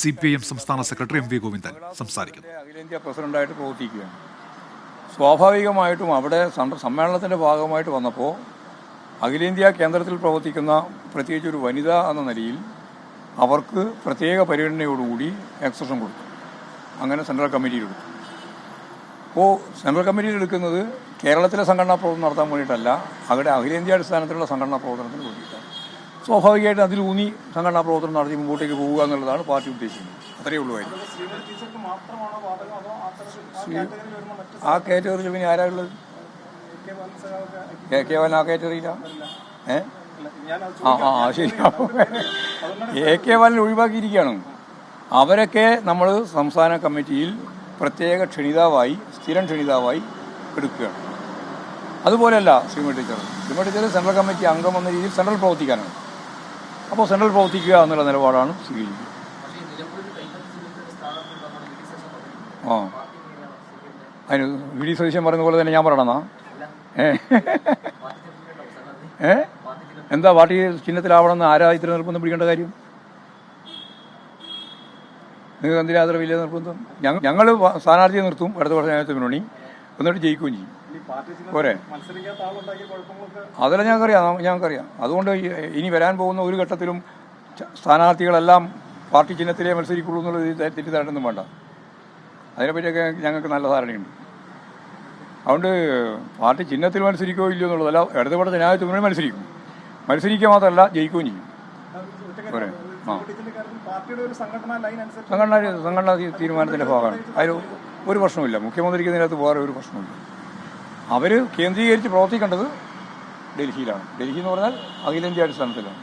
CPIM സംസ്ഥാന secretary MV Govindan സംസാരിക്കുന്നു. അഖിലേന്ത്യാ പ്രസിഡന്റായിട്ട് പ്രവർത്തിക്കുകയാണ്. സ്വാഭാവികമായിട്ടും അവിടെ സമ്മേളനത്തിൻ്റെ ഭാഗമായിട്ട് വന്നപ്പോൾ അഖിലേന്ത്യാ കേന്ദ്രത്തിൽ പ്രവർത്തിക്കുന്ന പ്രത്യേകിച്ച് ഒരു വനിത എന്ന നിലയിൽ അവർക്ക് പ്രത്യേക പരിഗണനയോടുകൂടി എക്സഷൻ കൊടുത്തു. അങ്ങനെ സെൻട്രൽ കമ്മിറ്റിയിൽ എടുത്തു. അപ്പോൾ സെൻട്രൽ കമ്മിറ്റിയിൽ എടുക്കുന്നത് കേരളത്തിലെ സംഘടനാ പ്രവർത്തനം നടത്താൻ വേണ്ടിയിട്ടല്ല, അവിടെ അഖിലേന്ത്യാ അടിസ്ഥാനത്തിലുള്ള സംഘടനാ പ്രവർത്തനത്തിന് വേണ്ടിയിട്ടാണ്. സ്വാഭാവികമായിട്ട് അതിലൂന്നി സംഘടനാ പ്രവർത്തനം നടത്തി മുമ്പോട്ടേക്ക് പോവുക എന്നുള്ളതാണ് പാർട്ടി ഉദ്ദേശിക്കുന്നത്. അത്രയേ ഉള്ളൂ കാര്യം. ആ കാറ്റഗറിയിൽ പിന്നെ ആരാളുള്ളത്? കെ ബാലൻ ആ കാറ്റഗറിയില്ല. ശരി. കെ ബാലൻ ഒഴിവാക്കിയിരിക്കുകയാണ്. അവരൊക്കെ നമ്മൾ സംസ്ഥാന കമ്മിറ്റിയിൽ പ്രത്യേക ക്ഷണിതാവായി, സ്ഥിരം ക്ഷണിതാവായി എടുക്കുകയാണ്. അതുപോലെയല്ല ശ്രീമതി ടീച്ചർ സെൻട്രൽ കമ്മിറ്റി അംഗം എന്ന രീതിയിൽ സെൻട്രൽ പ്രവർത്തിക്കാനാണ്. അപ്പോൾ സെൻട്രൽ പ്രവർത്തിക്കുക എന്നുള്ള നിലപാടാണ് സ്വീകരിക്കുക. അതിന് VD സതീശൻ പറയുന്ന പോലെ തന്നെ ഞാൻ പറയണമെന്നാ? എന്താ പാർട്ടി ചിഹ്നത്തിലാവണമെന്ന് ആരാ ഇത്ര നിർബന്ധം പിടിക്കേണ്ട കാര്യം? നിങ്ങൾക്ക് എന്തിനാ അത്ര വലിയ നിർബന്ധം? ഞങ്ങൾ സ്ഥാനാർത്ഥിയെ നിർത്തും അടുത്ത വർഷം നേരത്തെ മുന്നണി, എന്നിട്ട് ജയിക്കുകയും ചെയ്യും. പോരെ? അതെല്ലാം ഞങ്ങൾക്കറിയാം. അതുകൊണ്ട് ഇനി വരാൻ പോകുന്ന ഒരു ഘട്ടത്തിലും സ്ഥാനാർത്ഥികളെല്ലാം പാർട്ടി ചിഹ്നത്തിലേ മത്സരിക്കുള്ളൂ എന്നുള്ളത് തെറ്റിദ്ധാരണയൊന്നും വേണ്ട. അതിനെപ്പറ്റിയൊക്കെ ഞങ്ങൾക്ക് നല്ല ധാരണയുണ്ട്. അതുകൊണ്ട് പാർട്ടി ചിഹ്നത്തിൽ മത്സരിക്കുകയോ ഇല്ലയോ എന്നുള്ളതല്ല, ഇടതുപക്ഷ ജനാധിപത്യ മുന്നണി മത്സരിക്കുക മാത്രമല്ല ജയിക്കുകയും ചെയ്യും. പോരെ? സംഘടനാ തീരുമാനത്തിൻ്റെ ഭാഗമാണ്. അതിൽ ഒരു പ്രശ്നമില്ല. മുഖ്യമന്ത്രിക്ക് ഇതിനകത്ത് വേറെ ഒരു പ്രശ്നമില്ല. അവർ കേന്ദ്രീകരിച്ച് പ്രവർത്തിക്കേണ്ടത് ഡൽഹിയിലാണ്. ഡൽഹി എന്ന് പറഞ്ഞാൽ അഖിലേന്ത്യാ അടിസ്ഥാനത്തിലാണ്.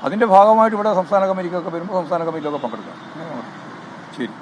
അതിൻ്റെ ഭാഗമായിട്ട് ഇവിടെ സംസ്ഥാന കമ്മിറ്റിക്കൊക്കെ വരുമ്പോൾ സംസ്ഥാന കമ്മിറ്റിയിലൊക്കെ പങ്കെടുക്കാം. ശരി.